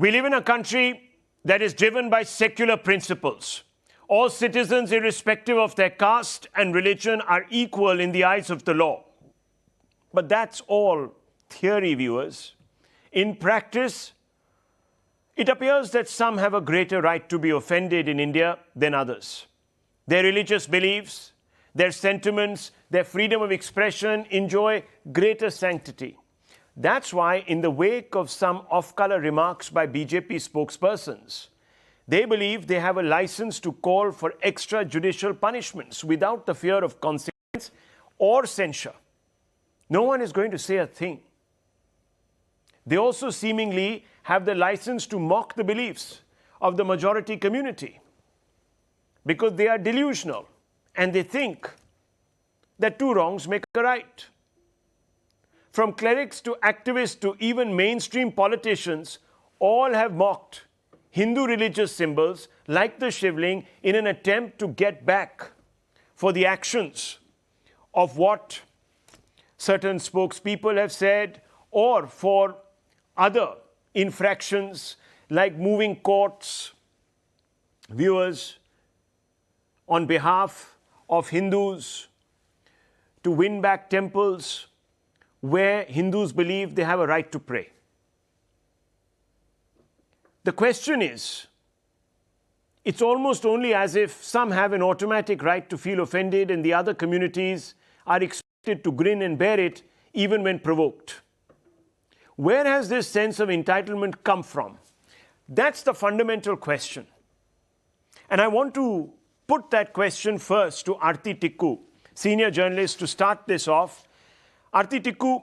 We live in a country that is driven by secular principles. All citizens, irrespective of their caste and religion, are equal in the eyes of the law. But that's all theory, viewers. In practice, it appears that some have a greater right to be offended in India than others. Their religious beliefs, their sentiments, their freedom of expression enjoy greater sanctity. That's why, in the wake of some off-color remarks by BJP spokespersons, they believe they have a license to call for extrajudicial punishments without the fear of consequence or censure. No one is going to say a thing. They also seemingly have the license to mock the beliefs of the majority community because they are delusional and they think that two wrongs make a right. From clerics to activists to even mainstream politicians, all have mocked Hindu religious symbols like the shivling in an attempt to get back for the actions of what certain spokespeople have said, or for other infractions like moving courts, viewers, on behalf of Hindus to win back temples where Hindus believe they have a right to pray. The question is, it's almost only as if some have an automatic right to feel offended and the other communities are expected to grin and bear it even when provoked. Where has this sense of entitlement come from? That's the fundamental question. And I want to put that question first to Aarti Tikoo, senior journalist, to start this off. Aarti Tikoo,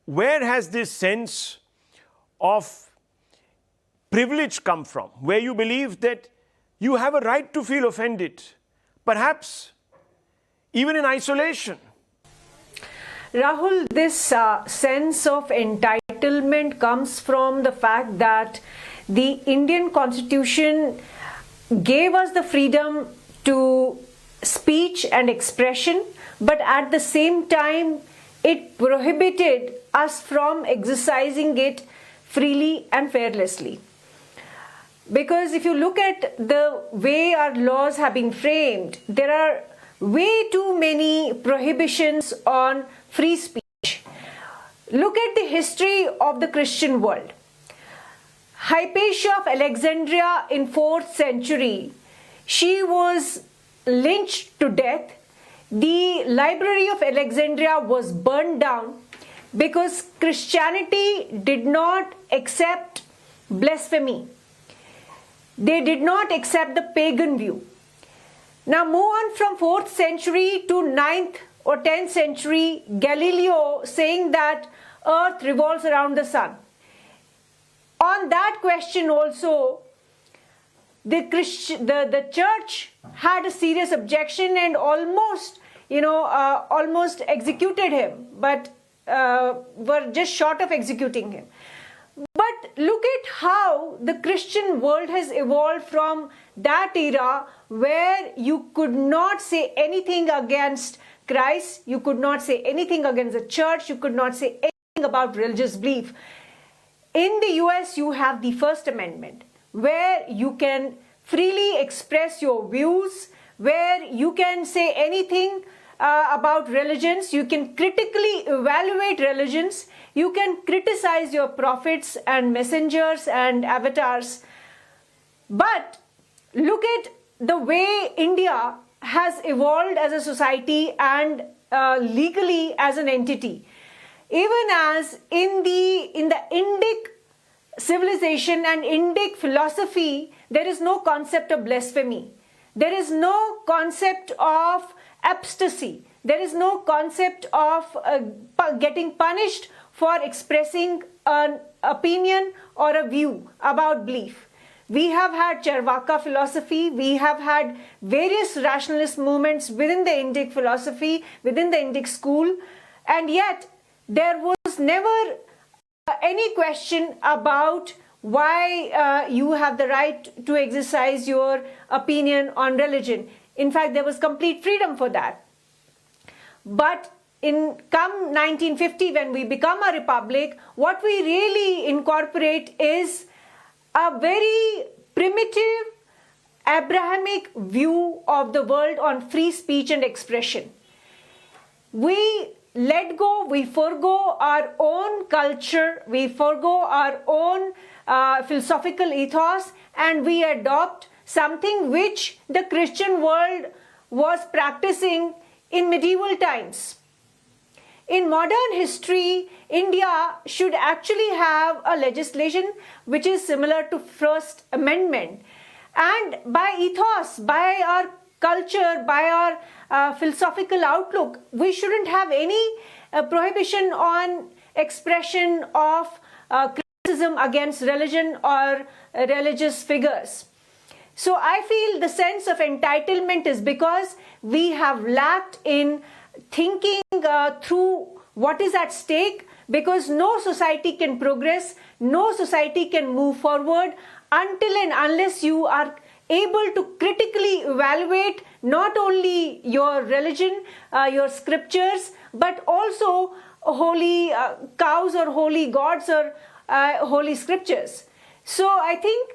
where has this sense of privilege come from, where you believe that you have a right to feel offended, perhaps even in isolation? Rahul, this sense of entitlement comes from the fact that the Indian Constitution gave us the freedom to speech and expression, but at the same time, it prohibited us from exercising it freely and fearlessly. Because if you look at the way our laws have been framed, there are way too many prohibitions on free speech. Look at the history of the Christian world. Hypatia of Alexandria in 4th century, she was lynched to death. The Library of Alexandria was burned down because Christianity did not accept blasphemy. They did not accept the pagan view. Now move on from 4th century to 9th or 10th century, Galileo saying that earth revolves around the sun. On that question also, the church had a serious objection and almost executed him, but were just short of executing him. But look at how the Christian world has evolved from that era where you could not say anything against Christ, you could not say anything against the church, you could not say anything about religious belief. In the US, you have the First Amendment, where you can freely express your views, where you can say anything about religions, you can critically evaluate religions, you can criticize your prophets and messengers and avatars. But look at the way India has evolved as a society and legally as an entity. Even as in the Indic civilization and Indic philosophy, there is no concept of blasphemy. There is no concept of apostasy. There is no concept of getting punished for expressing an opinion or a view about belief. We have had Charvaka philosophy, we have had various rationalist movements within the Indic philosophy, within the Indic school, and yet there was never any question about why you have the right to exercise your opinion on religion. In fact, there was complete freedom for that. But in come 1950, when we become a republic, what we really incorporate is a very primitive Abrahamic view of the world on free speech and expression. We let go, we forego our own culture, we forego our own philosophical ethos, and we adopt something which the Christian world was practicing in medieval times. In modern history, India should actually have a legislation which is similar to First Amendment. And by ethos, by our culture, by our philosophical outlook, we shouldn't have any prohibition on expression of criticism against religion or religious figures. So I feel the sense of entitlement is because we have lacked in thinking through what is at stake, because no society can progress, no society can move forward until and unless you are able to critically evaluate not only your religion, your scriptures, but also holy cows or holy gods or holy scriptures. So I think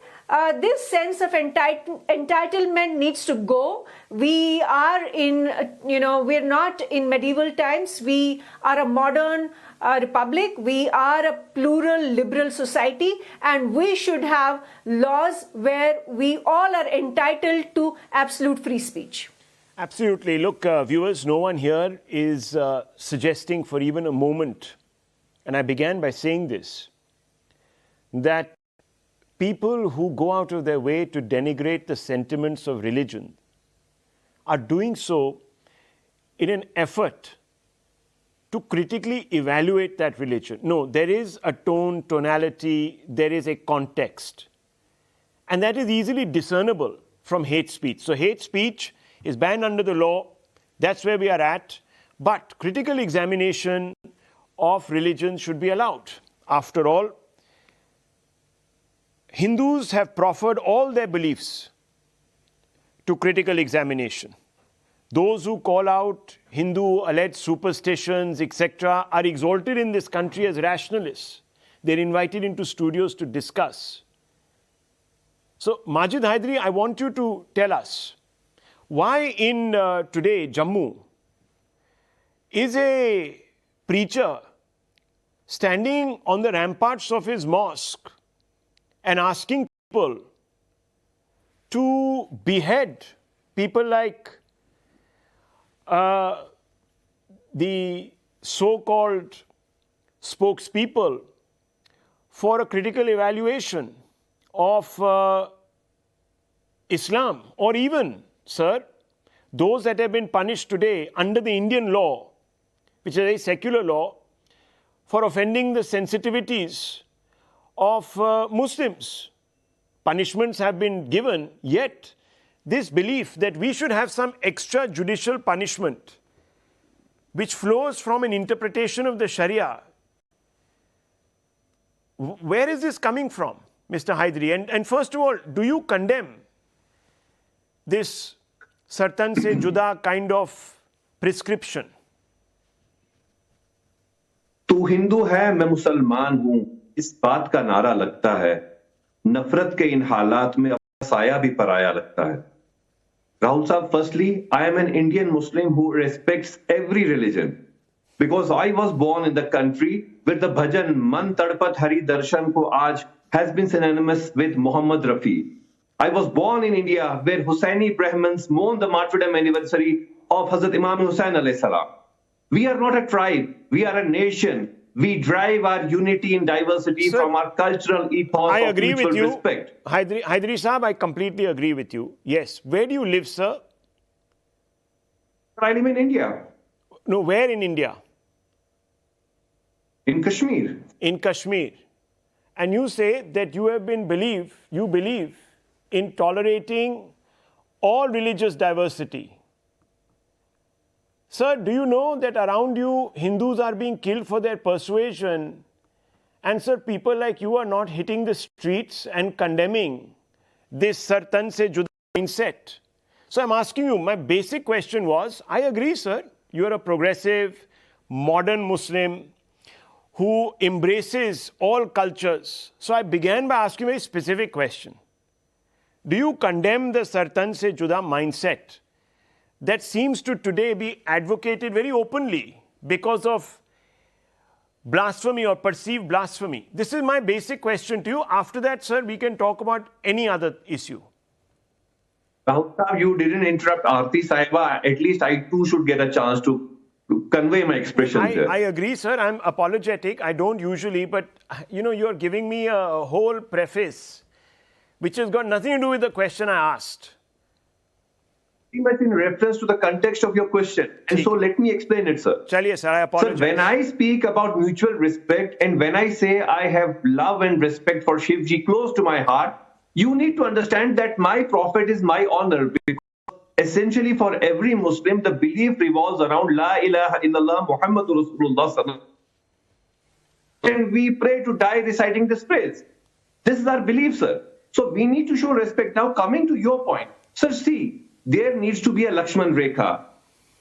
this sense of entitlement needs to go. We are we're not in medieval times. We are a modern republic. We are a plural liberal society, and we should have laws where we all are entitled to absolute free speech. Absolutely. Look, viewers, no one here is suggesting for even a moment, and I began by saying this, that people who go out of their way to denigrate the sentiments of religion are doing so in an effort to critically evaluate that religion. No, there is a tone, tonality, there is a context. And that is easily discernible from hate speech. So hate speech is banned under the law. That's where we are at. But critical examination of religion should be allowed. After all, Hindus have proffered all their beliefs to critical examination. Those who call out Hindu alleged superstitions, etc., are exalted in this country as rationalists. They're invited into studios to discuss. So, Majid Hyderi, I want you to tell us why in today, Jammu, is a preacher standing on the ramparts of his mosque and asking people to behead people like the so-called spokespeople for a critical evaluation of Islam, or even, sir, those that have been punished today under the Indian law, which is a secular law, for offending the sensitivities of Muslims. Punishments have been given, yet this belief that we should have some extrajudicial punishment which flows from an interpretation of the Sharia, where is this coming from, Mr. Hyderi? And first of all, do you condemn this sartan se juda kind of prescription? तू हिंदू है मैं मुसलमान हूं, इस बात का नारा लगता है, नफरत के इन हालात में साया भी पराया लगता है. Rahul Saab, firstly, I am an Indian Muslim who respects every religion, because I was born in the country where the bhajan Man Tadpat Hari Darshan ko aaj has been synonymous with Muhammad Rafi. I was born in India where Hussaini Brahmins mourn the martyrdom anniversary of Hazrat Imam Hussain alayhi salam. We are not a tribe, we are a nation. We drive our unity in diversity, sir, from our cultural ethos I of agree mutual with you. respect. Hyderi Saab, I completely agree with you. Yes. Where do you live, sir? I live in India. No, where in India? In Kashmir. In Kashmir. And you say that you believe in tolerating all religious diversity. Sir, do you know that around you Hindus are being killed for their persuasion? And sir, people like you are not hitting the streets and condemning this sartan se juda mindset. So I'm asking you, my basic question was, I agree, sir, you are a progressive, modern Muslim who embraces all cultures. So I began by asking a very specific question. Do you condemn the Sartan se juda mindset that seems to today be advocated very openly because of blasphemy or perceived blasphemy? This is my basic question to you. After that, sir, we can talk about any other issue. Rahul Saab, you didn't interrupt Aarti Sahiba. At least I too should get a chance to convey my expressions here. I agree, sir. I'm apologetic. I don't usually, but you're giving me a whole preface which has got nothing to do with the question I asked. Pretty much in reference to the context of your question. And so let me explain it, sir. Chaliye, sir, I apologize. Sir, when I speak about mutual respect and when I say I have love and respect for Shivji close to my heart, you need to understand that my prophet is my honor, because essentially for every Muslim, the belief revolves around La ilaha illallah Muhammadur Rasulullah sallallahu alaihi wasallam. And we pray to die reciting this phrase. This is our belief, sir. So we need to show respect. Now coming to your point, sir, see, there needs to be a Lakshman Rekha.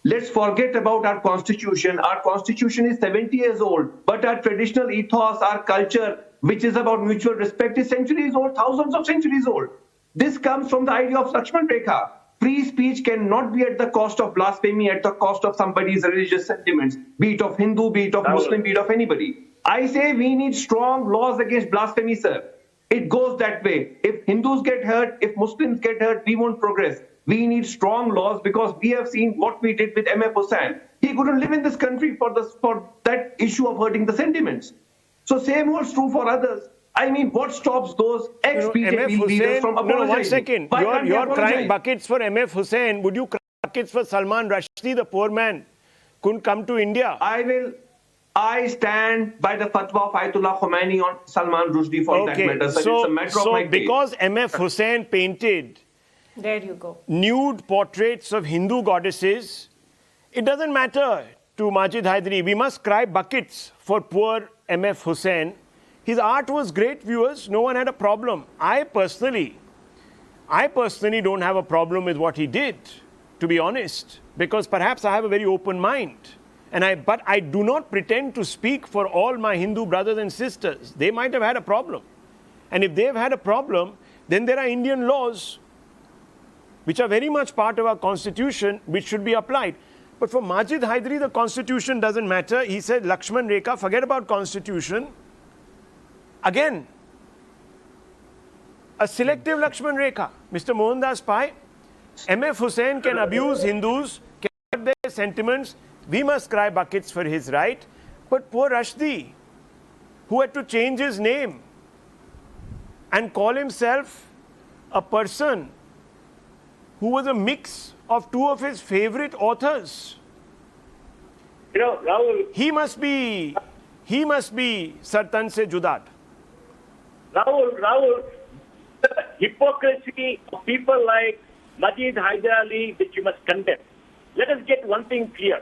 Let's forget about our constitution. Our constitution is 70 years old, but our traditional ethos, our culture, which is about mutual respect, is centuries old, thousands of centuries old. This comes from the idea of Lakshman Rekha. Free speech cannot be at the cost of blasphemy, at the cost of somebody's religious sentiments, be it of Hindu, be it of Muslim, be it of anybody. I say we need strong laws against blasphemy, sir. It goes that way. If Hindus get hurt, if Muslims get hurt, we won't progress. We need strong laws because we have seen what we did with M.F. Hussain. He couldn't live in this country for that issue of hurting the sentiments. So same holds true for others. I mean, what stops those ex-BJP leaders from apologizing? One second. You're crying buckets for M.F. Hussain. Would you cry buckets for Salman Rushdie, the poor man? Couldn't come to India. I stand by the fatwa of Ayatollah Khomeini on Salman Rushdie for that matter. So it's a matter of my faith. Because M.F. Hussain painted there you go. nude portraits of Hindu goddesses, it doesn't matter to Majid Hyderi. We must cry buckets for poor M.F. Hussain. His art was great, viewers. No one had a problem. I personally don't have a problem with what he did, to be honest, because perhaps I have a very open mind. But I do not pretend to speak for all my Hindu brothers and sisters. They might have had a problem. And if they've had a problem, then there are Indian laws which are very much part of our constitution, which should be applied. But for Majid Hyderi, the constitution doesn't matter. He said, Lakshman Rekha, forget about constitution. Again, a selective Lakshman Rekha. Mr. Mohandas Pai, M.F. Hussain can abuse Hindus, can hurt their sentiments. We must cry buckets for his right. But poor Rushdie, who had to change his name and call himself a person who was a mix of two of his favorite authors. Rahul. He must be Sartan se Judat. Rahul, the hypocrisy of people like Majid Hyderi, which you must condemn. Let us get one thing clear.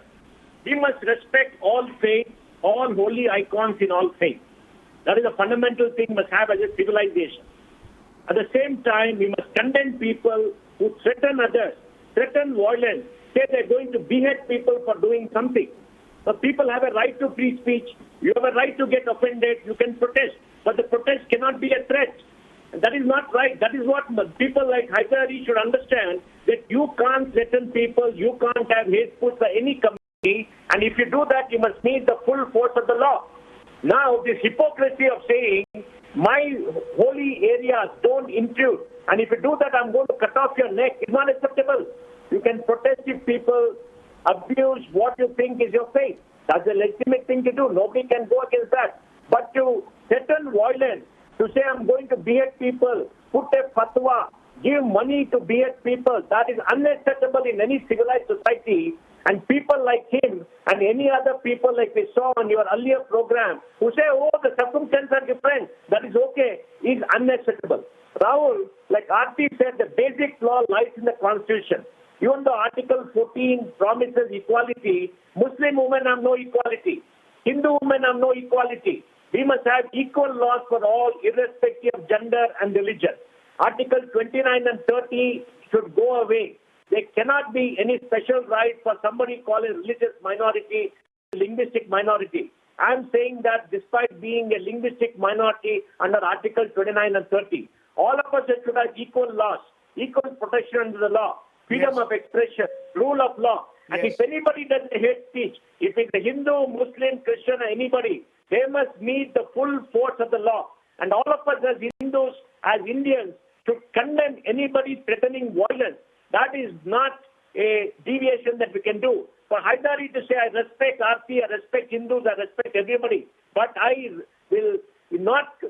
We must respect all faiths, all holy icons in all faiths. That is a fundamental thing we must have as a civilization. At the same time, we must condemn people who threaten others, threaten violence, say they're going to behead people for doing something. But people have a right to free speech. You have a right to get offended. You can protest. But the protest cannot be a threat. And that is not right. That is what people like Hyderi should understand, that you can't threaten people, you can't have hate speech for any community, and if you do that, you must meet the full force of the law. Now, this hypocrisy of saying, my holy areas don't intrude, and if you do that, I'm going to cut off your neck, is not acceptable. You can protest if people abuse what you think is your faith. That's a legitimate thing to do. Nobody can go against that. But to threaten violence, to say I'm going to behead people, put a fatwa, give money to behead people, that is unacceptable in any civilized society. And people like him and any other people like we saw on your earlier program who say, oh, the circumstances are different, that is okay, is unacceptable. Rahul, like Aarti said, the basic law lies in the Constitution. Even though Article 14 promises equality, Muslim women have no equality. Hindu women have no equality. We must have equal laws for all, irrespective of gender and religion. Article 29 and 30 should go away. There cannot be any special right for somebody called a religious minority, linguistic minority. I'm saying that despite being a linguistic minority under Article 29 and 30, all of us should have equal laws, equal protection under the law, freedom of expression, rule of law. And if anybody does a hate speech, if it's a Hindu, Muslim, Christian, or anybody, they must meet the full force of the law. And all of us as Hindus, as Indians, should condemn anybody threatening violence. That is not a deviation that we can do. For Hyderi to say, I respect Aarti, I respect Hindus, I respect everybody, but I will not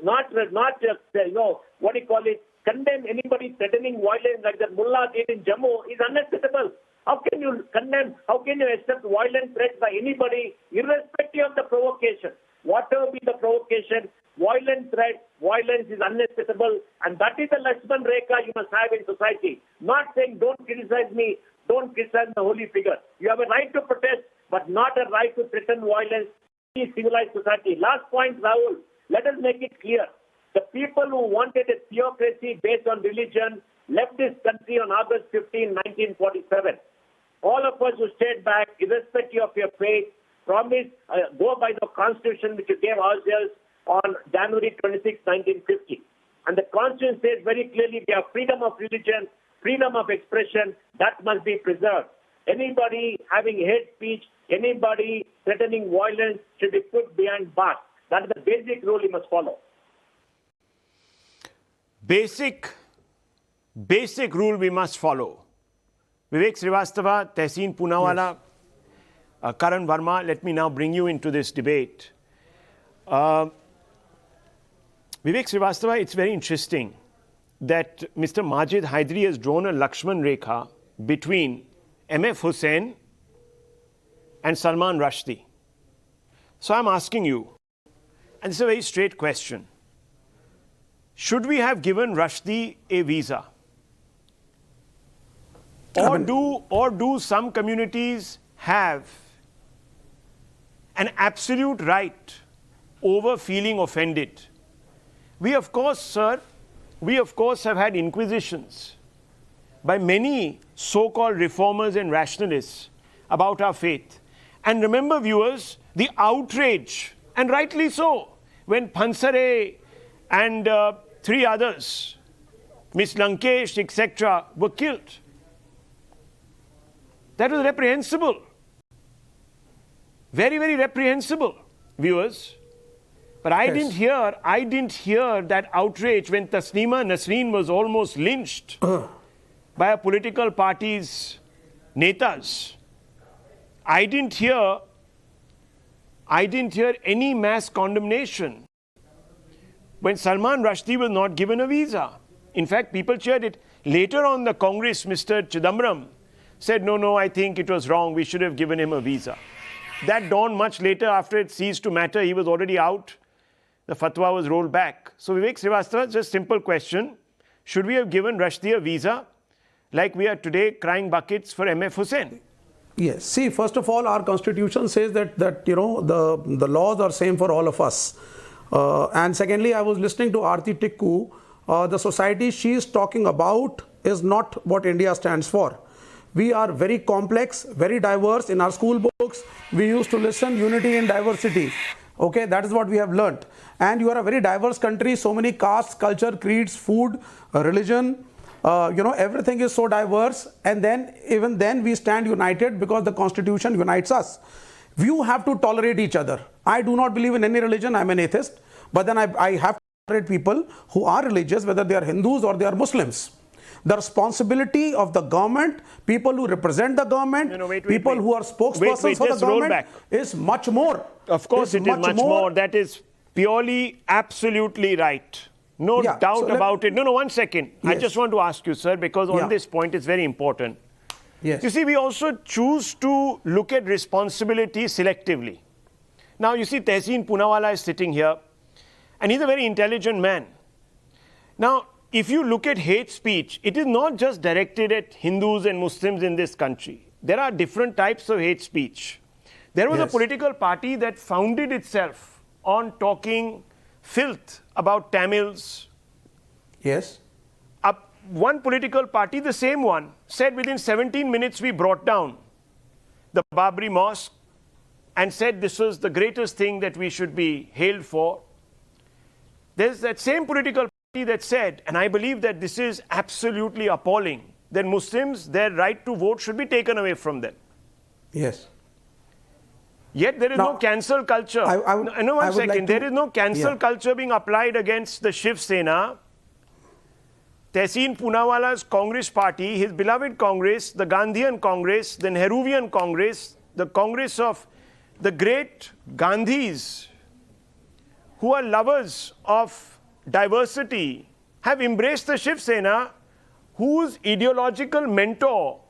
condemn anybody threatening violence like that mullah did in Jammu is unacceptable. How can you condemn, how can you accept violent threats by anybody, irrespective of the provocation? Whatever be the provocation, violent threat, violence is unacceptable, and that is the Lakshman Rekha you must have in society. Not saying, don't criticize me, don't criticize the holy figure. You have a right to protest, but not a right to threaten violence in civilized society. Last point, Rahul, let us make it clear. The people who wanted a theocracy based on religion left this country on August 15, 1947. All of us who stayed back, irrespective of your faith, promise, go by the constitution which you gave ourselves on January 26, 1950. And the constitution says very clearly we have freedom of religion, freedom of expression, that must be preserved. Anybody having hate speech, anybody threatening violence should be put behind bars. That is the basic rule you must follow. Basic rule we must follow. Vivek Srivastava, Tehseen Poonawala, Karan Verma, let me now bring you into this debate. Vivek Srivastava, it's very interesting that Mr. Majid Hyderi has drawn a Lakshman Rekha between M.F. Hussain and Salman Rushdie. So I'm asking you, and it's a very straight question, should we have given Rushdie a visa? Or do some communities have an absolute right over feeling offended? We of course have had inquisitions by many so-called reformers and rationalists about our faith. And remember, viewers, the outrage, and rightly so, when Pansare and 3 others, Miss Lankesh, etc., were killed. That was reprehensible. Very, very reprehensible, viewers. But I didn't hear that outrage when Tasneema Nasreen was almost lynched by a political party's netas. I didn't hear any mass condemnation when Salman Rushdie was not given a visa. In fact, people cheered it. Later on, the Congress, Mr. Chidambaram, said, no, I think it was wrong. We should have given him a visa. That dawned much later after it ceased to matter. He was already out. The fatwa was rolled back. So Vivek Srivastava, just simple question. Should we have given Rushdie a visa like we are today crying buckets for M.F. Hussain? Yes. See, first of all, our constitution says that the laws are same for all of us. And secondly, I was listening to Aarti Tikoo. The society she is talking about is not what India stands for. We are very complex, very diverse. In our school books, we used to listen unity in diversity. Okay, that is what we have learnt. And you are a very diverse country, so many castes, culture, creeds, food, religion, everything is so diverse. And then, even then, we stand united because the constitution unites us. You have to tolerate each other. I do not believe in any religion, I'm an atheist. But then I have to tolerate people who are religious, whether they are Hindus or they are Muslims. The responsibility of the government, people who represent the government, people who are spokespersons for the government is much more. Of course, it is much more. That is purely, absolutely right. No doubt about it. No, 1 second. Yes. I just want to ask you, sir, because on this point, it's very important. Yes. You see, we also choose to look at responsibility selectively. Now, you see, Tehseen Poonawala is sitting here, and he's a very intelligent man. Now, if you look at hate speech, it is not just directed at Hindus and Muslims in this country. There are different types of hate speech. There was a political party that founded itself on talking filth about Tamils. Yes. One political party, the same one, said within 17 minutes we brought down the Babri Mosque, and said this was the greatest thing that we should be hailed for. There's that same political party that said, and I believe that this is absolutely appalling, that Muslims, their right to vote should be taken away from them. Yes. Yet there is Now, no cancel culture. No, one second. There is no cancel culture being applied against the Shiv Sena. Tehseen Poonawala's Congress party, his beloved Congress, the Gandhian Congress, the Nehruvian Congress, the Congress of the great Gandhis, who are lovers of diversity, have embraced the Shiv Sena, whose ideological mentor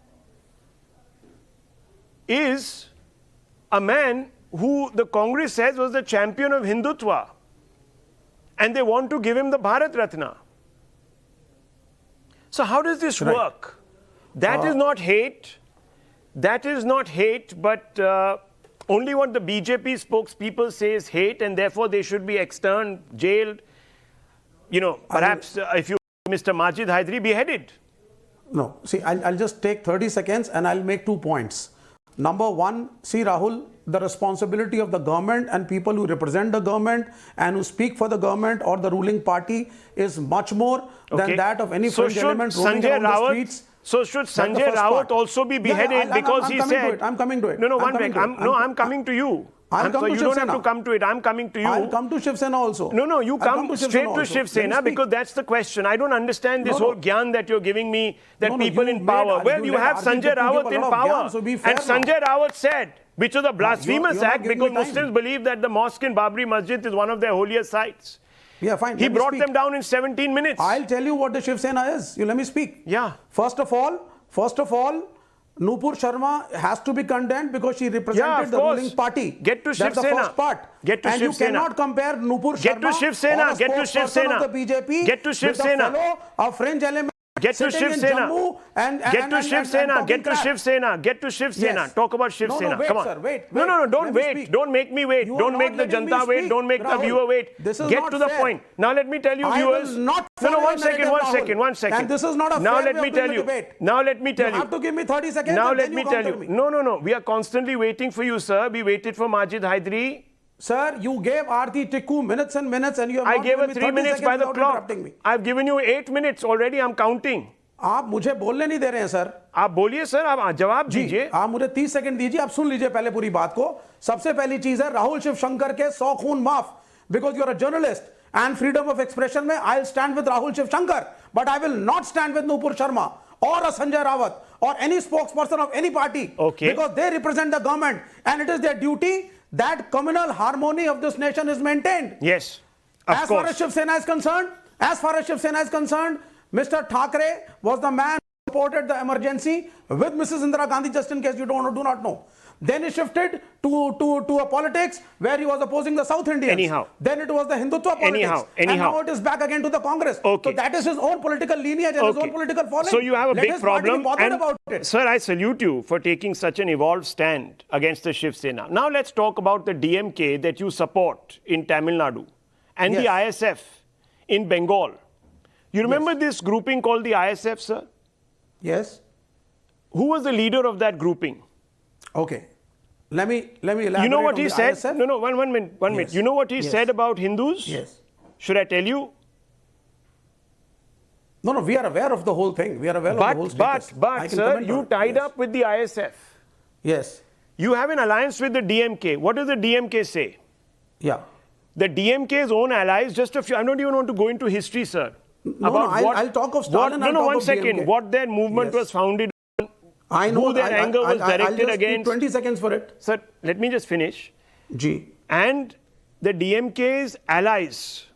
is a man who the Congress says was the champion of Hindutva. And they want to give him the Bharat Ratna. So how does this work? That is not hate. That is not hate, but only what the BJP spokespeople say is hate, and therefore they should be externed, jailed. You know, perhaps if you Mr. Majid Hyderi beheaded. No, see, I'll just take 30 seconds and I'll make 2 points. Number one, see, Rahul, the responsibility of the government and people who represent the government and who speak for the government or the ruling party is much more than that of any fringe element roaming around the streets. So should Sanjay Rawat also be beheaded because he said... I'm coming to it. No, one minute. I'm coming to you. So you don't have to come to it. I'm coming to you. I'll come to Shiv Sena also. No, you come straight to Shiv Sena because that's the question. I don't understand this whole gyan that you're giving me, that people in power. Well, you have Sanjay Rawat in power. And Sanjay Rawat said, which was a blasphemous act because Muslims believe that the mosque in Babri Masjid is one of their holiest sites. Yeah, fine. He brought them down in 17 minutes. I'll tell you what the Shiv Sena is. You let me speak. Yeah. First of all, Nupur Sharma has to be condemned because she represented the ruling party. Get to Shiv Sena. That's the first part. Get to and Shiv you Sena. cannot compare Nupur Sharma Get to Shiv Sena. Get to Shiv Sena. Of the BJP Get to Shiv Sena. With a fellow, a fringe element. Get to Shiv Sena. Get to Shiv Sena. Get to Shiv Sena. Get to Shiv Sena. Talk about Shiv Sena. Wait, Come on. Sir, wait. No, don't wait. Don't make me wait. Don't make the Janta wait. Don't make the viewer wait. Get to the point. Now let me tell you, viewers. No, 1 second. And this is not a now fair let me way of tell doing you. the debate. Now let me tell you. You have to give me 30 seconds. Now and let then me you tell you. me. No. We are constantly waiting for you, sir. We waited for Majid Hyderi. Sir, you gave Aarti Tikoo minutes and minutes and you have I not gave her given me 3 30 minutes by the without clock. interrupting me. I've given you 8 minutes already. I'm counting. आप मुझे बोलने नहीं दे रहे हैं sir. आप बोलिए sir, आप जवाब दीजिए. आप मुझे 30 सेकंड दीजिए. आप सुन लीजिए पहले पूरी बात को. सबसे पहली चीज है राहुल शिवशंकर के 100 खून माफ. Because you are a journalist and freedom of expression में I'll stand with Rahul Shivshankar, but I will not stand with Nupur Sharma or a Sanjay Rawat or any spokesperson of any party. Okay. Because they represent the government and it is their duty that communal harmony of this nation is maintained. Yes, of As course. far as Shiv Sena is concerned, Mr. Thackeray was the man who supported the emergency with Mrs. Indira Gandhi, just in case you do not know. Then he shifted to a politics where he was opposing the South Indians. Anyhow. Then it was the Hindutva politics. And now it is back again to the Congress. Okay. So that is his own political lineage and his own political following. So you have a Let big his party be problem. bothered And about it. sir, I salute you for taking such an evolved stand against the Shiv Sena. Now let's talk about the DMK that you support in Tamil Nadu and the ISF in Bengal. You remember this grouping called the ISF, sir? Yes. Who was the leader of that grouping? Okay. Let me elaborate. You know what on he the said? ISF? No, one minute. You know what he said about Hindus? Yes. Should I tell you? No, we are aware of the whole thing. We are aware of the whole status. But sir, you tied up with the ISF. Yes. You have an alliance with the DMK. What does the DMK say? Yeah. The DMK's own allies, just a few, I don't even want to go into history, sir. I'll talk of Stalin. One second. DMK. What their movement was founded on, I know, who their anger was directed I'll against. 20 seconds for it. Sir, let me just finish. G. And the DMK's allies,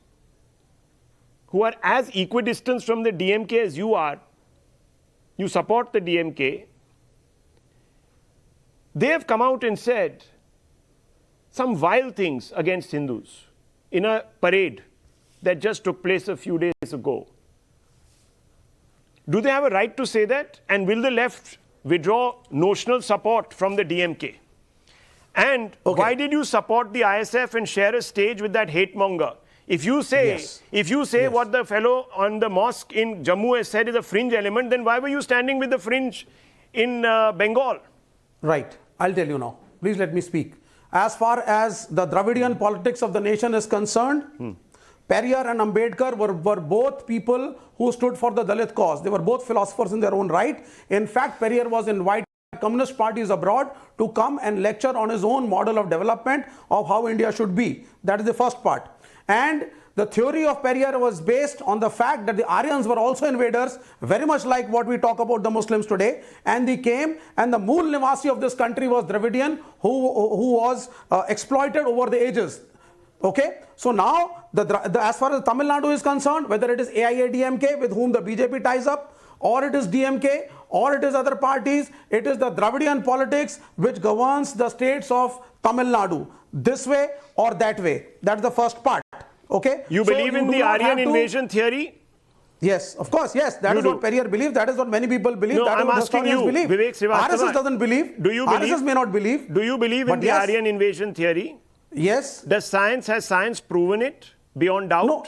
who are as equidistant from the DMK as you are, you support the DMK, they have come out and said some vile things against Hindus in a parade that just took place a few days ago. Do they have a right to say that? And will the left withdraw notional support from the DMK? And why did you support the ISF and share a stage with that hate monger? If you say, what the fellow on the mosque in Jammu has said is a fringe element, then why were you standing with the fringe in Bengal? Right. I'll tell you now. Please let me speak. as far as the Dravidian politics of the nation is concerned, Periyar and Ambedkar were both people who stood for the Dalit cause. They were both philosophers in their own right. In fact, Periyar was invited by communist parties abroad to come and lecture on his own model of development of how India should be. That is the first part. And the theory of Periyar was based on the fact that the Aryans were also invaders, very much like what we talk about the Muslims today. And they came, and the Mool Nivasi of this country was Dravidian, who was exploited over the ages. Okay, so now as far as Tamil Nadu is concerned, whether it is AIADMK with whom the BJP ties up, or it is DMK, or it is other parties, it is the Dravidian politics which governs the states of Tamil Nadu, this way or that way. That's the first part. Okay, you believe in the Aryan invasion theory? Yes, of course, yes. That is what Periyar believes. That is what many people believe. No, that I'm is what asking you, believe. Vivek Srivastava, RSS doesn't believe. Do you believe? RSS may not believe. Do you believe in the Aryan invasion theory? Yes. Has science proven it beyond doubt? No.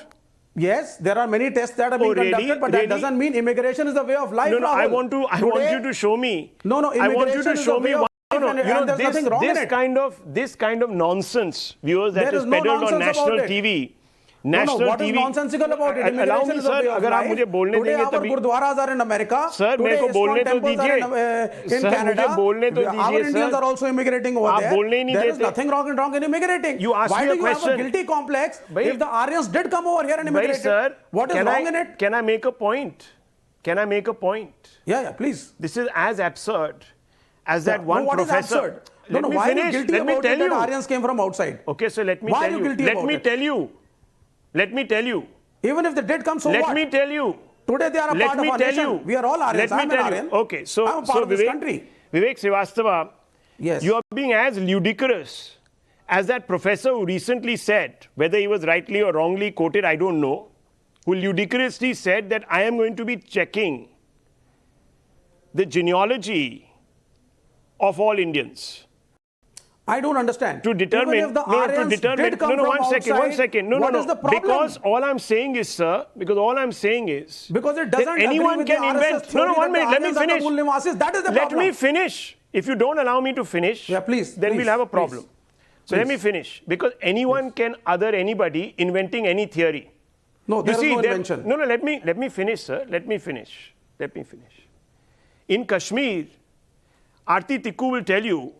Yes, there are many tests that are being conducted, but that doesn't mean immigration is the way of life. No, Rahul. I want you to show me. No, I want you to show me. There's nothing wrong in it. This kind of nonsense, viewers, that is no peddled on national TV. What is nonsensical about it? Allow me, sir, अगर आप मुझे बोलने देंगे तभी. Today our gurdwaras are in America. Sir, मेरे को बोलने तो दीजिए. In Canada, मुझे बोलने तो दीजिए, our Indians are also immigrating over there. आप बोलने ही नहीं There देते. is nothing wrong in immigrating. You asked Why me a do you have question. a guilty complex if the Aryans did come over here and immigrated? Sir, what is wrong in it? Can I make a point? Can I make a point? Yeah, please. This is as absurd as that one what professor. Is absurd? Let me why finish. Are you guilty Let me about tell it you. That Aryans came from outside. Okay, so let me why tell are you. Guilty let me tell you. Let me tell you. Even if they did come, so let what? me tell you. Today they are a part of our nation. We are all Aryans. Let me tell you. Okay, so I'm a part of this country. Vivek Srivastava, yes. You are being as ludicrous as that professor who recently said, whether he was rightly or wrongly quoted, I don't know, who ludicrously said that I am going to be checking the genealogy of all Indians. I don't understand. To determine, Even if the Aryans did come from one second. What is the problem? Because all I'm saying is, sir, because it doesn't anyone agree with can the invent. RSS theory 1 minute, let me finish. That is the let problem. me finish. If you don't allow me to finish, then we'll have a problem. So let me finish. Because anyone can other anybody inventing any theory. No, there is no invention. No, let me finish, sir. Let me finish. In Kashmir, Aarti Tikoo will tell you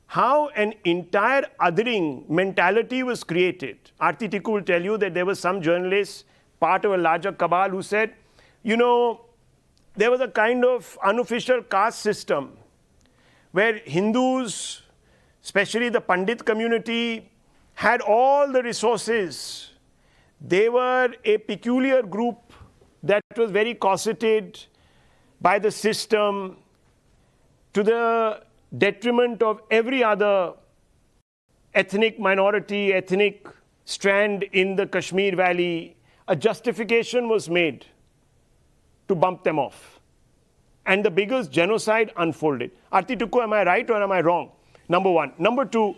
how an entire othering mentality was created. Aarti Tikoo will tell you that there was some journalist, part of a larger cabal, who said, there was a kind of unofficial caste system where Hindus, especially the Pandit community, had all the resources. They were a peculiar group that was very cosseted by the system to the detriment of every other ethnic minority, ethnic strand in the Kashmir Valley. A justification was made to bump them off. And the biggest genocide unfolded. Aarti Tikoo, am I right or am I wrong? Number one. Number two,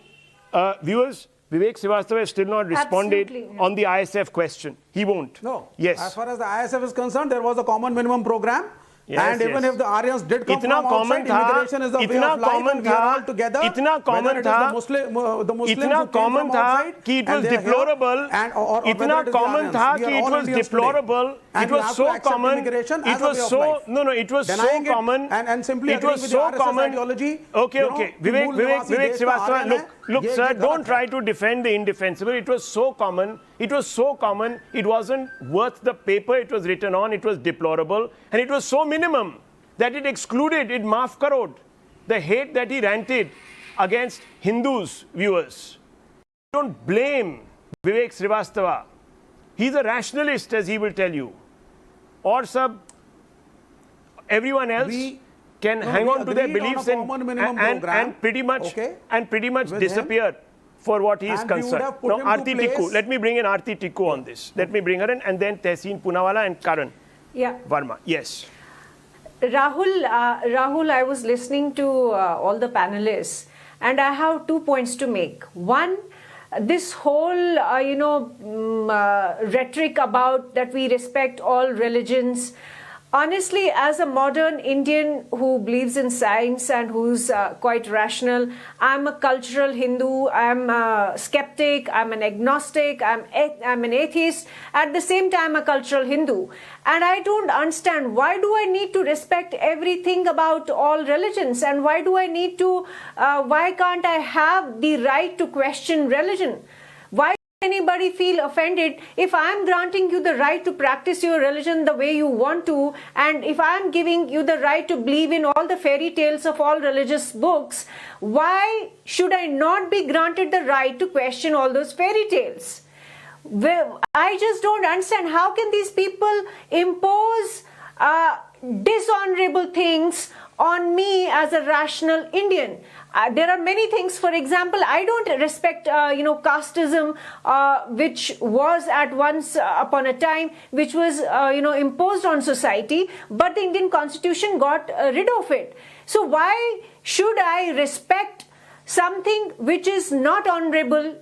viewers, Vivek Srivastava has still not responded on the ISF question. He won't. No. Yes. As far as the ISF is concerned, there was a common minimum program. Yes, and even if the Aryans did come from outside, immigration is the way of life and we are all together. इतना common था, इतना common था कि it was deplorable. इतना common था कि it was deplorable. It was so common. It was so it was so common. And simply it was so common. Okay. Vivek Srivastava, look, sir, don't try to defend the indefensible. It was so common. It wasn't worth the paper it was written on. It was deplorable. And it was so minimum that it excluded, it maaf karod, the hate that he ranted against Hindus, viewers. Don't blame Vivek Srivastava. He's a rationalist, as he will tell you. Or everyone else can hang on to their beliefs and pretty much disappear for what he is concerned. Now, Aarti Tikoo, let me bring in Aarti Tikoo on this. Let me bring her in, and then Tehseen Poonawalla and Karan Verma. Yes. Rahul, I was listening to all the panelists, and I have 2 points to make. One, this whole, rhetoric about that we respect all religions. Honestly, as a modern Indian who believes in science and who's quite rational, I'm a cultural Hindu, I'm a skeptic, I'm an agnostic, I'm an atheist, at the same time a cultural Hindu. And I don't understand, why do I need to respect everything about all religions, and why do I need to, why can't I have the right to question religion? Why anybody feel offended if I am granting you the right to practice your religion the way you want to, and if I am giving you the right to believe in all the fairy tales of all religious books, why should I not be granted the right to question all those fairy tales? I just don't understand, how can these people impose dishonorable things on me as a rational Indian? There are many things. For example, I don't respect, casteism, which was at once upon a time, which was, imposed on society, but the Indian Constitution got rid of it. So why should I respect something which is not honorable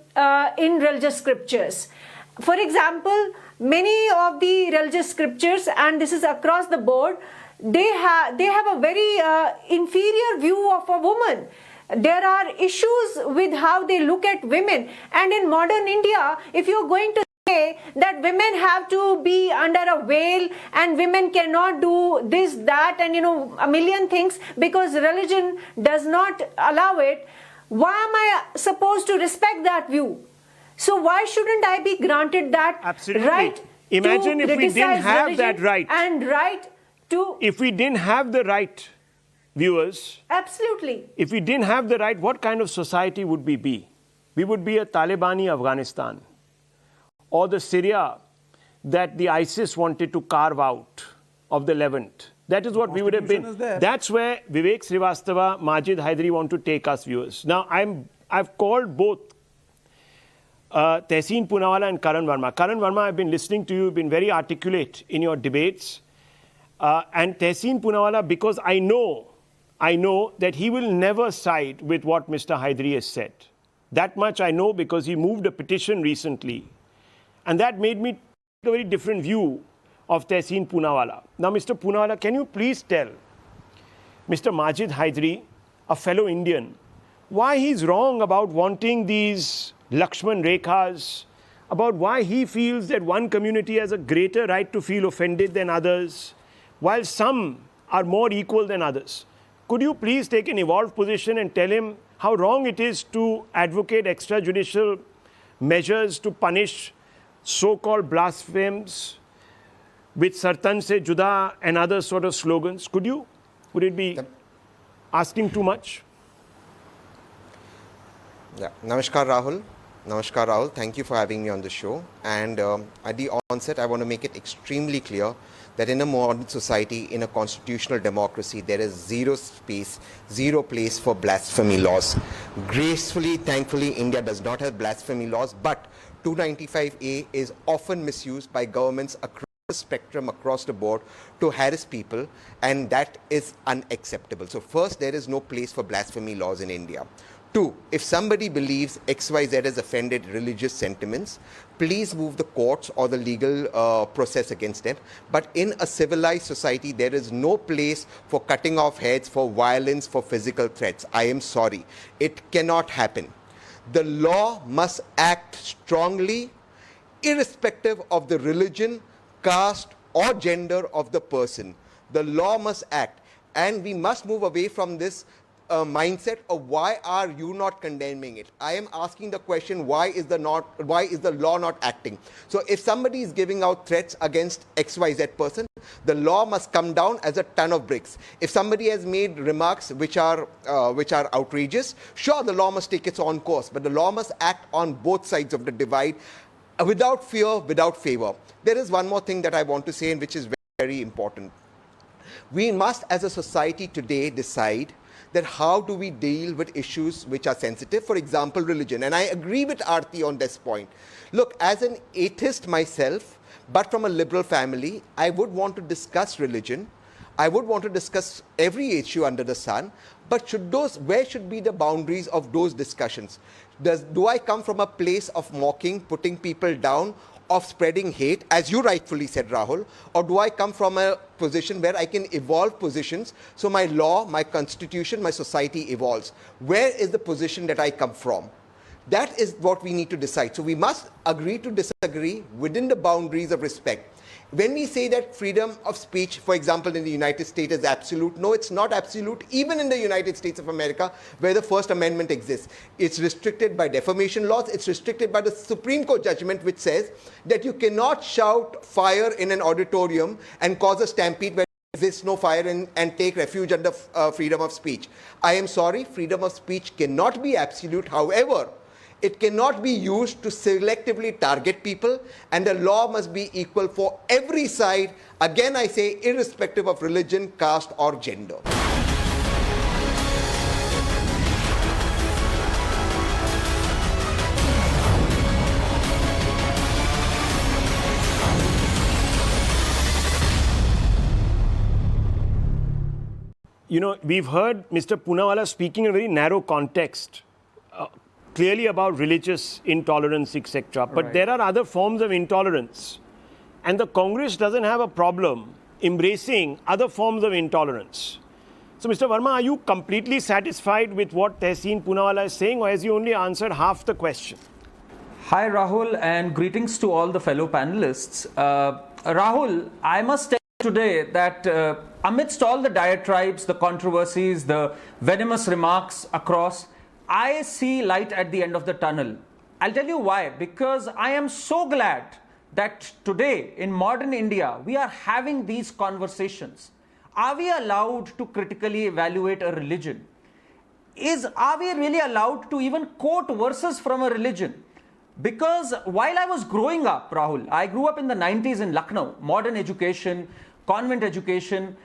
in religious scriptures? For example, many of the religious scriptures, and this is across the board, they have a very inferior view of a woman. There are issues with how they look at women. And in modern India, if you're going to say that women have to be under a veil and women cannot do this, that, and a million things because religion does not allow it, why am I supposed to respect that view? So why shouldn't I be granted that Absolutely. right? Imagine if we didn't have that right. And right to... If we didn't have the right, viewers, Absolutely. if we didn't have the right, what kind of society would we be? We would be a Talibani Afghanistan, or the Syria that the ISIS wanted to carve out of the Levant. That is what we would have been. That's where Vivek Srivastava, Majid Hyderi want to take us, viewers. Now, I've called both Tehseen Poonawalla and Karan Verma. Karan Verma, I've been listening to you. You've been very articulate in your debates. And Tehseen Poonawalla, because I know that he will never side with what Mr. Hyderi has said. That much I know because he moved a petition recently. And that made me take a very different view of Tehseen Poonawalla. Now, Mr. Poonawalla, can you please tell Mr. Majid Hyderi, a fellow Indian, why he's wrong about wanting these Lakshman Rekhas, about why he feels that one community has a greater right to feel offended than others, while some are more equal than others. Could you please take an evolved position and tell him how wrong it is to advocate extrajudicial measures to punish so-called blasphemes with Sartan Se Juda and other sort of slogans? Could you? Would it be asking too much? Yeah. Namaskar, Rahul. Namaskar, Rahul. Thank you for having me on the show. And at the onset, I want to make it extremely clear that in a modern society, in a constitutional democracy, there is zero space, zero place for blasphemy laws. Gracefully, thankfully, India does not have blasphemy laws, but 295A is often misused by governments across the spectrum, across the board, to harass people, and that is unacceptable. So first, there is no place for blasphemy laws in India. Two, if somebody believes XYZ has offended religious sentiments, please move the courts or the legal process against them. But in a civilized society, there is no place for cutting off heads, for violence, for physical threats. I am sorry. It cannot happen. The law must act strongly, irrespective of the religion, caste, or gender of the person. The law must act. And we must move away from this mindset of why are you not condemning it? I am asking the question, why is the law not acting? So if somebody is giving out threats against XYZ person, the law must come down as a ton of bricks. If somebody has made remarks which are outrageous, sure, the law must take its own course, but the law must act on both sides of the divide without fear, without favor. There is one more thing that I want to say, and which is very important. We must, as a society today, decide that how do we deal with issues which are sensitive, for example, religion. And I agree with Aarti on this point. Look, as an atheist myself, but from a liberal family, I would want to discuss religion. I would want to discuss every issue under the sun, but where should be the boundaries of those discussions? Do I come from a place of mocking, putting people down, of spreading hate, as you rightfully said, Rahul, or do I come from a position where I can evolve positions so my law, my constitution, my society evolves? Where is the position that I come from? That is what we need to decide. So we must agree to disagree within the boundaries of respect. When we say that freedom of speech, for example, in the United States is absolute, no, it's not absolute, even in the United States of America, where the First Amendment exists. It's restricted by defamation laws. It's restricted by the Supreme Court judgment, which says that you cannot shout fire in an auditorium and cause a stampede where there is no fire and take refuge under freedom of speech. I am sorry, freedom of speech cannot be absolute. However, it cannot be used to selectively target people, and the law must be equal for every side. Again, I say, irrespective of religion, caste, or gender. You know, we've heard Mr. Poonawalla speaking in a very narrow context. Clearly about religious intolerance, etc. But there are other forms of intolerance. And the Congress doesn't have a problem embracing other forms of intolerance. So, Mr. Verma, are you completely satisfied with what Tehseen Poonawalla is saying, or has he only answered half the question? Hi, Rahul, and greetings to all the fellow panelists. Rahul, I must tell you today that amidst all the diatribes, the controversies, the venomous remarks across, I see light at the end of the tunnel. I'll tell you why. Because I am so glad that today in modern India, we are having these conversations. Are we allowed to critically evaluate a religion? Are we really allowed to even quote verses from a religion? Because while I was growing up, Rahul, I grew up in the 90s in Lucknow, modern education, convent education,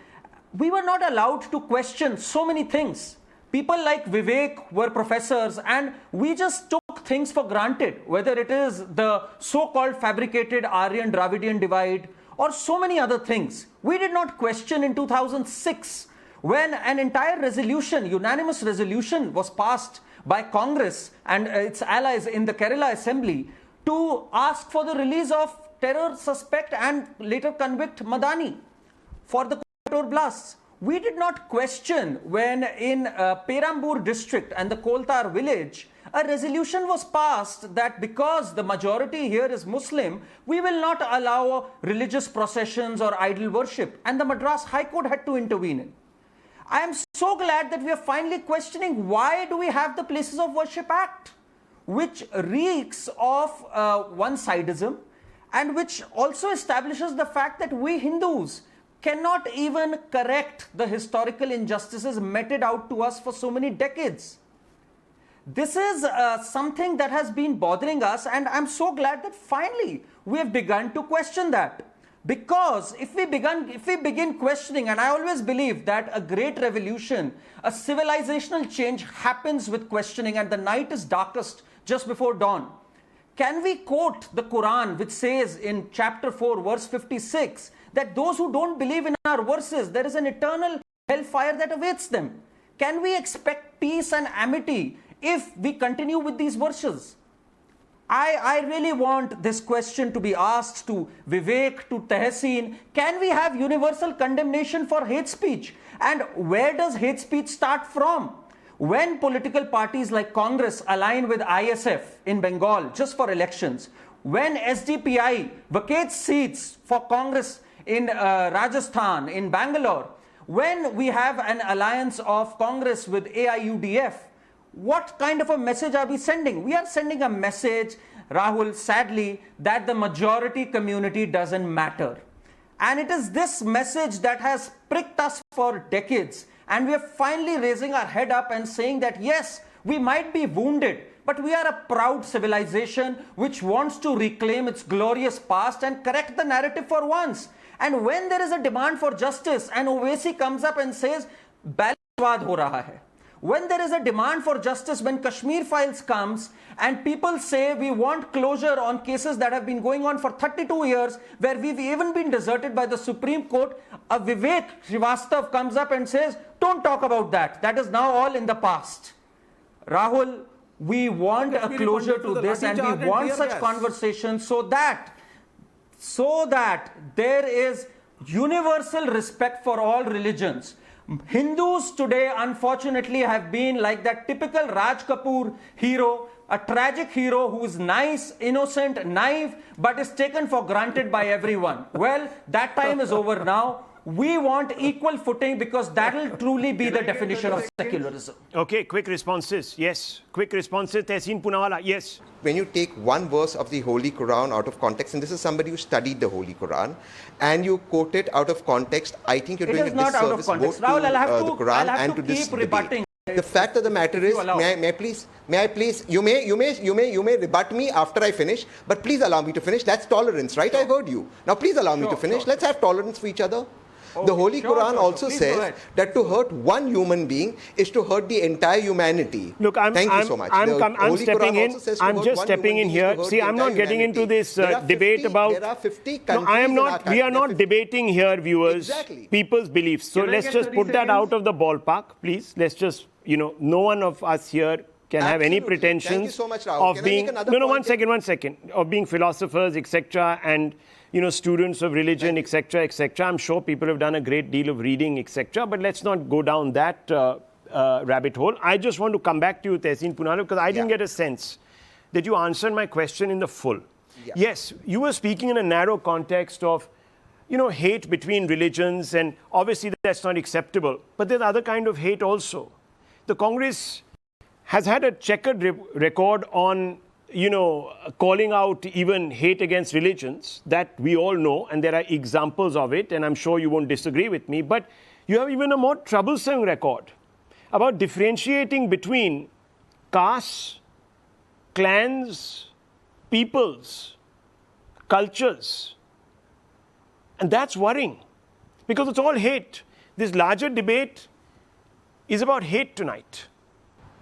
we were not allowed to question so many things. People like Vivek were professors, and we just took things for granted, whether it is the so-called fabricated Aryan Dravidian divide or so many other things. We did not question in 2006 when an entire resolution, unanimous resolution, was passed by Congress and its allies in the Kerala Assembly to ask for the release of terror suspect and later convict Madani for the Kotor blasts. We did not question when in Perambur district and the Koltar village, a resolution was passed that because the majority here is Muslim, we will not allow religious processions or idol worship, and the Madras High Court had to intervene in. I am so glad that we are finally questioning why do we have the Places of Worship Act, which reeks of one-sidism and which also establishes the fact that we Hindus cannot even correct the historical injustices meted out to us for so many decades. This is something that has been bothering us, and I'm so glad that finally we have begun to question that. Because if we begin questioning, and I always believe that a great revolution, a civilizational change happens with questioning, and the night is darkest just before dawn. Can we quote the Quran, which says in chapter 4, verse 56, that those who don't believe in our verses, there is an eternal hellfire that awaits them? Can we expect peace and amity if we continue with these verses? I really want this question to be asked to Vivek, to Tehseen. Can we have universal condemnation for hate speech? And where does hate speech start from? When political parties like Congress align with ISF in Bengal just for elections, when SDPI vacates seats for Congress in Rajasthan, in Bangalore, when we have an alliance of Congress with AIUDF, what kind of a message are we sending? We are sending a message, Rahul, sadly, that the majority community doesn't matter. And it is this message that has pricked us for decades. And we are finally raising our head up and saying that, yes, we might be wounded, but we are a proud civilization which wants to reclaim its glorious past and correct the narrative for once. And when there is a demand for justice and Owaisi comes up and says, "Balwad ho raha hai." When there is a demand for justice, when Kashmir Files comes and people say we want closure on cases that have been going on for 32 years, where we've even been deserted by the Supreme Court, a Vivek Srivastav comes up and says, don't talk about that. That is now all in the past. Rahul, we want a closure to this, and we want such conversations so that so that there is universal respect for all religions. Hindus today, unfortunately, have been like that typical Raj Kapoor hero, a tragic hero who is nice, innocent, naive, but is taken for granted by everyone. Well, that time is over now. We want equal footing because that will truly be the definition of secularism. Okay, quick responses. Yes. Quick responses. Tehseen Poonawala. Yes. When you take one verse of the Holy Quran out of context, and this is somebody who studied the Holy Quran, and you quote it out of context, I think you're doing a disservice both to the Quran and to this debate. The fact of the matter is, may I please, you may rebut me after I finish, but please allow me to finish. That's tolerance, right? I heard you. Now please allow me to finish. Let's have tolerance for each other. The Holy Quran also says that to hurt one human being is to hurt the entire humanity. Look, thank you so much. I'm stepping in. I'm just stepping in here. See, I'm not getting into this debate about. There are 50 countries. No, I am not. We are not debating here, viewers. Exactly. People's beliefs. So let's just put that out of the ballpark, please. Let's just, no one of us here can have any pretensions so much, of being. No, one second. Of being philosophers, etc. and students of religion, etc., etc. I'm sure people have done a great deal of reading, etc. But let's not go down that rabbit hole. I just want to come back to you, Tehseen Poonawala, because I didn't get a sense that you answered my question in the full. Yeah. Yes, you were speaking in a narrow context of, hate between religions, and obviously that's not acceptable. But there's other kind of hate also. The Congress has had a checkered record on calling out even hate against religions, that we all know, and there are examples of it, and I'm sure you won't disagree with me, but you have even a more troublesome record about differentiating between castes, clans, peoples, cultures. And that's worrying, because it's all hate. This larger debate is about hate tonight.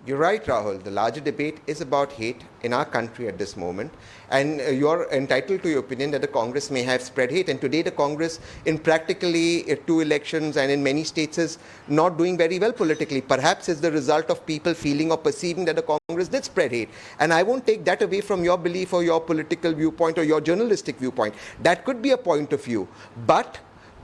You're right, Rahul. The larger debate is about hate in our country at this moment. And you're entitled to your opinion that the Congress may have spread hate. And today the Congress, in practically 2 elections and in many states, is not doing very well politically. Perhaps it's the result of people feeling or perceiving that the Congress did spread hate. And I won't take that away from your belief or your political viewpoint or your journalistic viewpoint. That could be a point of view. But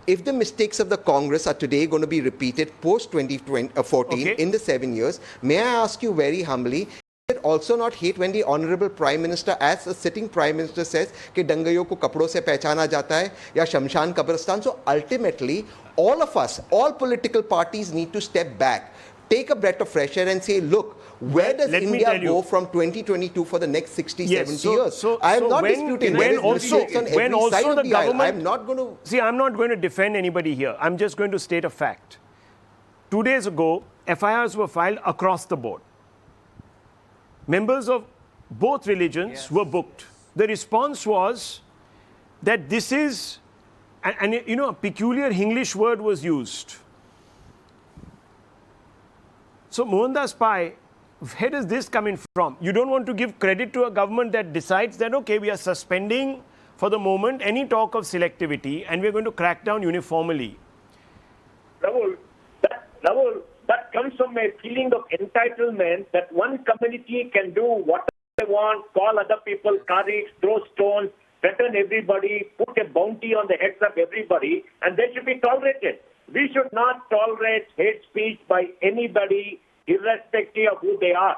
if the mistakes of the Congress are today going to be repeated post-2014 in the 7 years, may I ask you very humbly, is it also not hate when the Honorable Prime Minister, as a sitting Prime Minister, says that dangayon ko kapdon se pehchana jata hai ya shamshan kabristan? So ultimately, all of us, all political parties need to step back, take a breath of fresh air and say, look, where does India go from 2022 for the next 60, 70 years? I am not disputing. When also the government, I'm not going to... See, I'm not going to defend anybody here. I'm just going to state a fact. 2 days ago, FIRs were filed across the board. Members of both religions were booked. The response was that this is, and a peculiar English word was used. So Mohandas Pai, where does this come in from? You don't want to give credit to a government that decides that, okay, we are suspending for the moment any talk of selectivity and we're going to crack down uniformly. Rahul, that comes from a feeling of entitlement that one community can do what they want, call other people carics, throw stones, threaten everybody, put a bounty on the heads of everybody, and they should be tolerated. We should not tolerate hate speech by anybody, irrespective of who they are.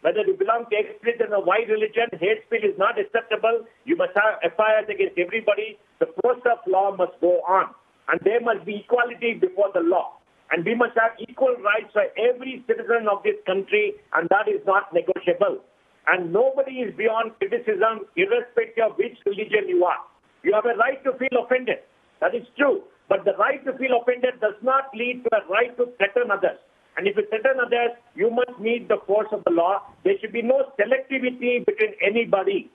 Whether you belong to X religion or Y religion, hate speech is not acceptable. You must have FIRs against everybody. The process of law must go on. And there must be equality before the law. And we must have equal rights for every citizen of this country, and that is not negotiable. And nobody is beyond criticism, irrespective of which religion you are. You have a right to feel offended. That is true. But the right to feel offended does not lead to a right to threaten others. And if you threaten others, you must meet the force of the law. There should be no selectivity between anybody.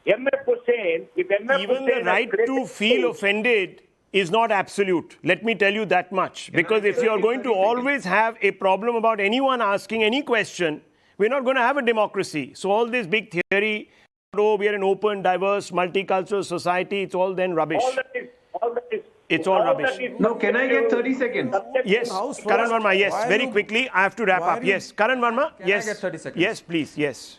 MF Hussain, if MF Even the right to feel offended is not absolute. Let me tell you that much. Because if you are going to always have a problem about anyone asking any question, we're not going to have a democracy. So all this big theory, oh, we are an open, diverse, multicultural society, it's all then rubbish. It's all rubbish. No, can I get 30 seconds? Yes, Karan Verma, yes. Very quickly, I have to wrap up. Yes, Karan Verma, yes. I get 30 seconds? Yes, please, yes.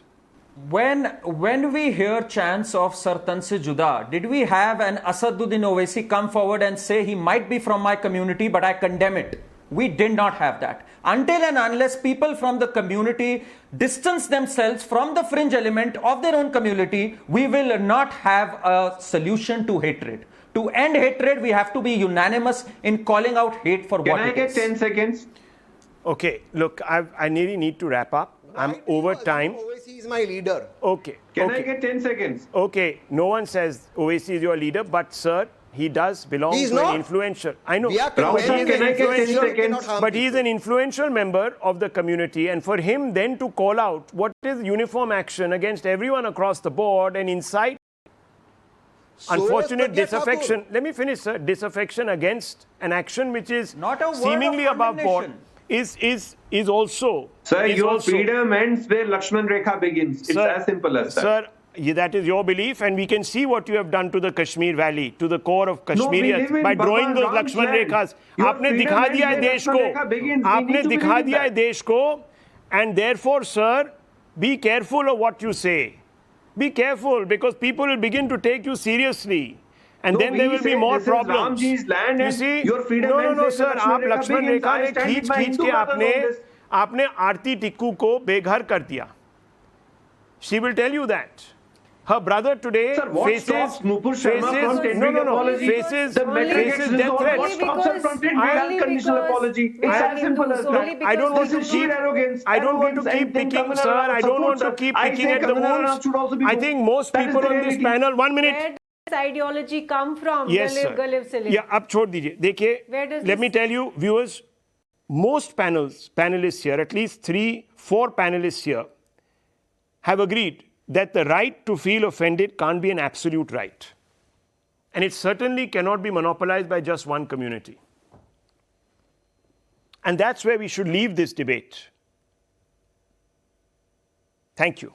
When we hear chants of Sartan se Juda, did we have an Asaduddin Owaisi come forward and say he might be from my community, but I condemn it? We did not have that. Until and unless people from the community distance themselves from the fringe element of their own community, we will not have a solution to hatred. To end hatred, we have to be unanimous in calling out hate for what it is. Can I get 10 seconds? Okay, look, I really need to wrap up. I'm over time. Owaisi is my leader. Okay. Can okay. I get 10 seconds? Okay, no one says Owaisi is your leader, but sir, he does belong He's to not. an influential. I know. We are Rahul sir, can I get 10 seconds? But he's an influential member of the community, and for him then to call out what is uniform action against everyone across the board and incite unfortunate disaffection. Let me finish, sir. Disaffection against an action which is Not a word seemingly of above board condemnation. is also. Sir, is your also, freedom ends where Lakshman Rekha begins. It's Sir, as simple as that. Sir, that is your belief, and we can see what you have done to the Kashmir Valley, to the core of we live Kashmirians in by drawing Bhagwan those Ram's Lakshman land. Rekhas. Your आपने freedom दिखा ends दिया है where देश Lakshman को. Rekha begins. We आपने need to दिखा believe दिया है that. देश को, and therefore, sir, be careful of what you say. Be careful, because people will begin to take you seriously. And then there will be more problems. You see, no, sir, आप लक्ष्मण रेखा ने खींच के आपने आरती टिक्कू को बेघर कर दिया. She will tell you that. Her brother today Sir, what stops Nupur Sharma from tendering apology? faces The matter gets death resolved. What threats. stops her from tendering unconditional apology? It's as simple as that. I don't want This to is keep. sheer arrogance. I don't want to Arrogance, keep and then picking, Kamala sir. Rao I don't want to supports keep her. I picking say at the Kamala Rao wounds. should also be I moved. think most That is people the on this reality. panel. 1 minute. Where does this ideology come from? Yes, sir. Yeah, अब छोड़ दीजिए. Where देखिए, does let me this- tell you, viewers, most panelists here, at least 3-4 panelists here, have agreed that the right to feel offended can't be an absolute right. And it certainly cannot be monopolized by just one community. And that's where we should leave this debate. Thank you.